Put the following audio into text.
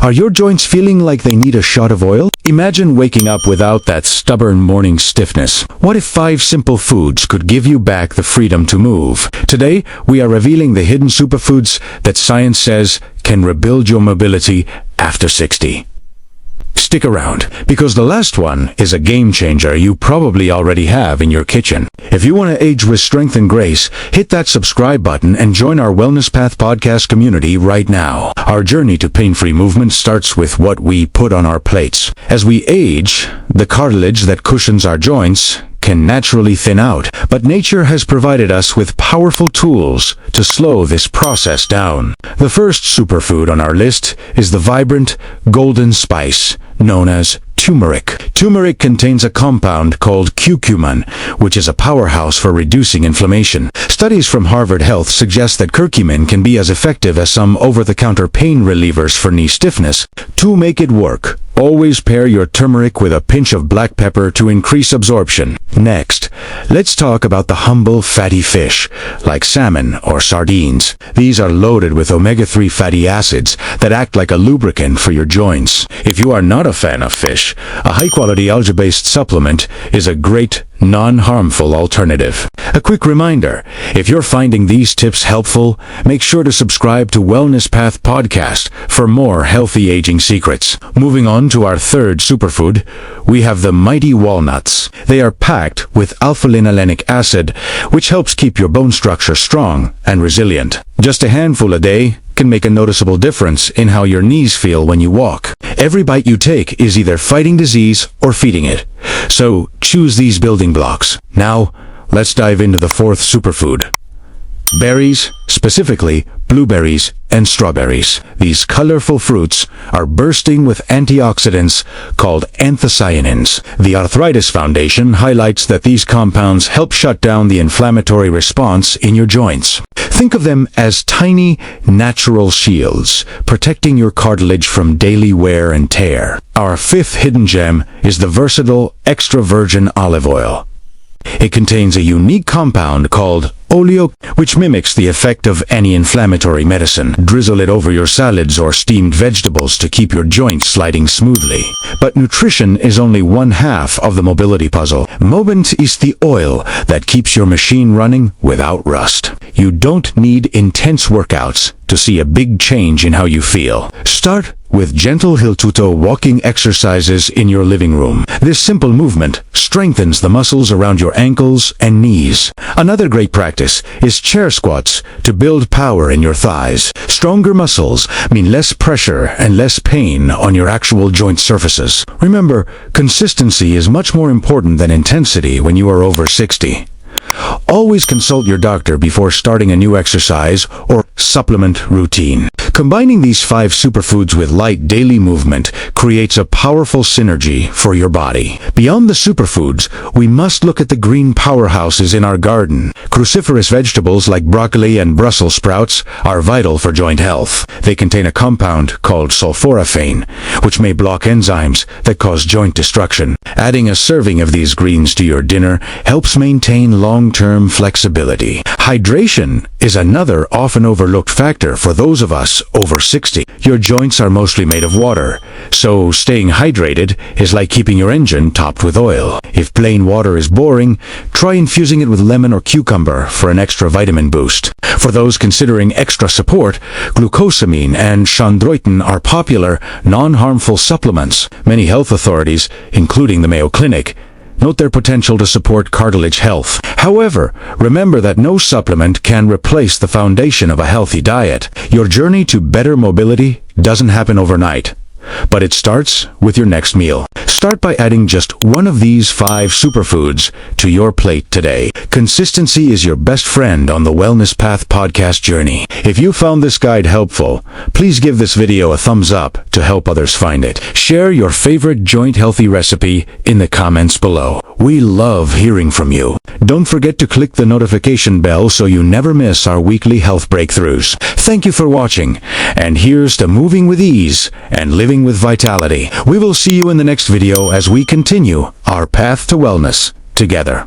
Are your joints feeling like they need a shot of oil? Imagine waking up without that stubborn morning stiffness. What if 5 simple foods could give you back the freedom to move? Today, we are revealing the hidden superfoods that science says can rebuild your mobility after 60. Stick around, because the last one is a game changer you probably already have in your kitchen. If you want to age with strength and grace, hit that subscribe button and join our Wellness Path podcast community right now. Our journey to pain-free movement starts with what we put on our plates. As we age, the cartilage that cushions our joints can naturally thin out, but nature has provided us with powerful tools to slow this process down. The first superfood on our list is the vibrant golden spice known as turmeric. Turmeric contains a compound called curcumin, which is a powerhouse for reducing inflammation. Studies from Harvard Health suggest that curcumin can be as effective as some over-the-counter pain relievers for knee stiffness. To make it work, always pair your turmeric with a pinch of black pepper to increase absorption. Next, let's talk about the humble fatty fish, like salmon or sardines. These are loaded with omega-3 fatty acids that act like a lubricant for your joints. If you are not a fan of fish, a high-quality algae-based supplement is a great, non-harmful alternative. A quick reminder, if you're finding these tips helpful, make sure to subscribe to Wellness Path Podcast for more healthy aging secrets. Moving on to our third superfood, we have the mighty walnuts. They are packed with alpha-linolenic acid, which helps keep your bone structure strong and resilient. Just a handful a day can make a noticeable difference in how your knees feel when you walk. Every bite you take is either fighting disease or feeding it. So choose these building blocks. Now, let's dive into the fourth superfood. Berries, specifically blueberries and strawberries. These colorful fruits are bursting with antioxidants called anthocyanins. The Arthritis Foundation highlights that these compounds help shut down the inflammatory response in your joints. Think of them as tiny, natural shields, protecting your cartilage from daily wear and tear. Our fifth hidden gem is the versatile extra virgin olive oil. It contains a unique compound called oleo, which mimics the effect of anti-inflammatory medicine. Drizzle it over your salads or steamed vegetables to keep your joints sliding smoothly. But nutrition is only one half of the mobility puzzle. Moment is the oil that keeps your machine running without rust. You don't need intense workouts to see a big change in how you feel. Start with gentle heel to toe walking exercises in your living room. This simple movement strengthens the muscles around your ankles and knees. Another great practice is chair squats to build power in your thighs. Stronger muscles mean less pressure and less pain on your actual joint surfaces. Remember, consistency is much more important than intensity when you are over 60. Always consult your doctor before starting a new exercise or supplement routine. Combining these 5 superfoods with light daily movement creates a powerful synergy for your body. Beyond the superfoods, we must look at the green powerhouses in our garden. Cruciferous vegetables like broccoli and Brussels sprouts are vital for joint health. They contain a compound called sulforaphane, which may block enzymes that cause joint destruction. Adding a serving of these greens to your dinner helps maintain long-term flexibility. Hydration is another often overlooked factor for those of us over 60. Your joints are mostly made of water, so staying hydrated is like keeping your engine topped with oil. If plain water is boring, try infusing it with lemon or cucumber for an extra vitamin boost. For those considering extra support, glucosamine and chondroitin are popular, non-harmful supplements. Many health authorities, including the Mayo Clinic, note their potential to support cartilage health. However, remember that no supplement can replace the foundation of a healthy diet. Your journey to better mobility doesn't happen overnight, but it starts with your next meal. Start by adding just one of these 5 superfoods to your plate today. Consistency is your best friend on the Wellness Path podcast journey. If you found this guide helpful, please give this video a thumbs up to help others find it. Share your favorite joint healthy recipe in the comments below. We love hearing from you. Don't forget to click the notification bell so you never miss our weekly health breakthroughs. Thank you for watching, and here's to moving with ease and living with vitality. We will see you in the next video as we continue our path to wellness together.